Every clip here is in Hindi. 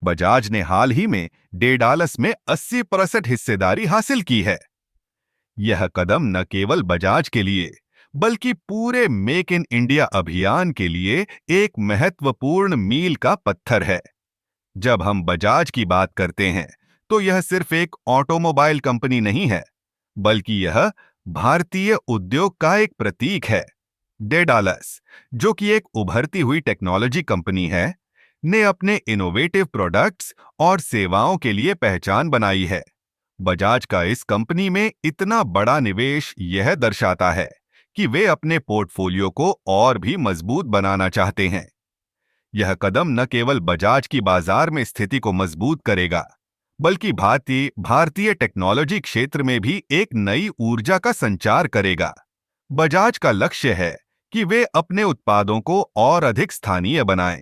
बजाज ने हाल ही में डेडालस में 80% हिस्सेदारी हासिल की है। यह कदम न केवल बजाज के लिए बल्कि पूरे मेक इन इंडिया अभियान के लिए एक महत्वपूर्ण मील का पत्थर है। जब हम बजाज की बात करते हैं तो यह सिर्फ एक ऑटोमोबाइल कंपनी नहीं है, बल्कि यह भारतीय उद्योग का एक प्रतीक है। डेडालस, जो कि एक उभरती हुई टेक्नोलॉजी कंपनी है, ने अपने इनोवेटिव प्रोडक्ट्स और सेवाओं के लिए पहचान बनाई है। बजाज का इस कंपनी में इतना बड़ा निवेश यह दर्शाता है कि वे अपने पोर्टफोलियो को और भी मजबूत बनाना चाहते हैं। यह कदम न केवल बजाज की बाजार में स्थिति को मजबूत करेगा, बल्कि भारतीय टेक्नोलॉजी क्षेत्र में भी एक नई ऊर्जा का संचार करेगा। बजाज का लक्ष्य है कि वे अपने उत्पादों को और अधिक स्थानीय बनाएं।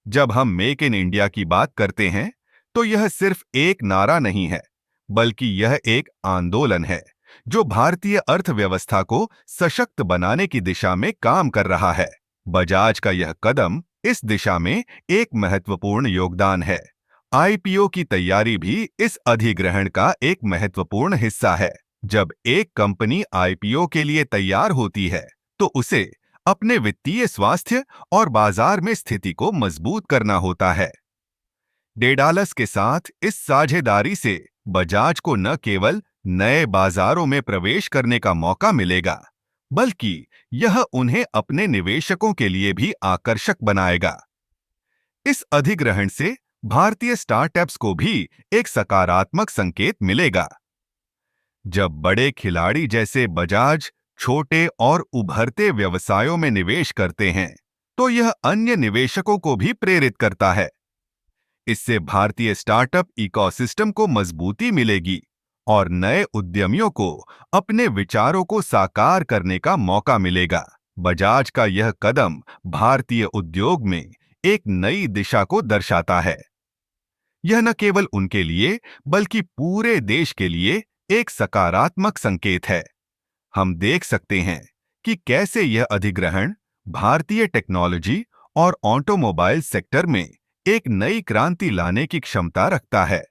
जब हम मेक इन इंडिया की बात करते हैं, तो यह सिर्फ एक नारा नहीं है, बल्कि यह एक आंदोलन है जो भारतीय अर्थव्यवस्था को सशक्त बनाने की दिशा में काम कर रहा है। बजाज का यह कदम इस दिशा में एक महत्वपूर्ण योगदान है। आईपीओ की तैयारी भी इस अधिग्रहण का एक महत्वपूर्ण हिस्सा है। जब एक कंपनी आईपीओ के लिए तैयार होती है, तो उसे अपने वित्तीय स्वास्थ्य और बाजार में स्थिति को मजबूत करना होता है। डेडालस के साथ इस साझेदारी से बजाज को न केवल नए बाजारों में प्रवेश करने का मौका मिलेगा, बल्कि यह उन्हें अपने निवेशकों के लिए भी आकर्षक बनाएगा। इस अधिग्रहण से भारतीय स्टार्टअप्स को भी एक सकारात्मक संकेत मिलेगा। जब बड़े खिलाड़ी जैसे बजाज छोटे और उभरते व्यवसायों में निवेश करते हैं, तो यह अन्य निवेशकों को भी प्रेरित करता है। इससे भारतीय स्टार्टअप इकोसिस्टम को मजबूती मिलेगी और नए उद्यमियों को अपने विचारों को साकार करने का मौका मिलेगा। बजाज का यह कदम भारतीय उद्योग में एक नई दिशा को दर्शाता है। यह न केवल उनके लिए बल्कि पूरे देश के लिए एक सकारात्मक संकेत है। हम देख सकते हैं कि कैसे यह अधिग्रहण भारतीय टेक्नोलॉजी और ऑटोमोबाइल सेक्टर में एक नई क्रांति लाने की क्षमता रखता है।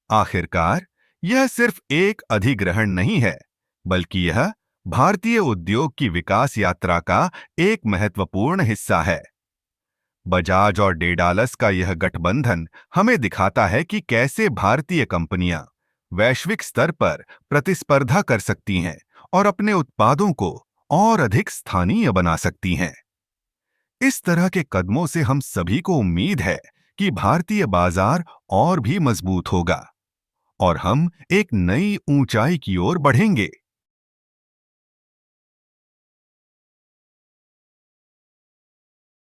आखिरकार, यह सिर्फ एक अधिग्रहण नहीं है, बल्कि यह भारतीय उद्योग की विकास यात्रा का एक महत्वपूर्ण हिस्सा है। बजाज और डेडालस का यह गठबंधन हमें दिखाता है कि कैसे भारतीय कंपनियां वैश्विक स्तर पर प्रतिस्पर्धा कर सकती हैं और अपने उत्पादों को और अधिक स्थानीय बना सकती हैं। इस तरह के कदमों से हम सभी को उम्मीद है कि भारतीय बाजार और भी मजबूत होगा और हम एक नई ऊंचाई की ओर बढ़ेंगे।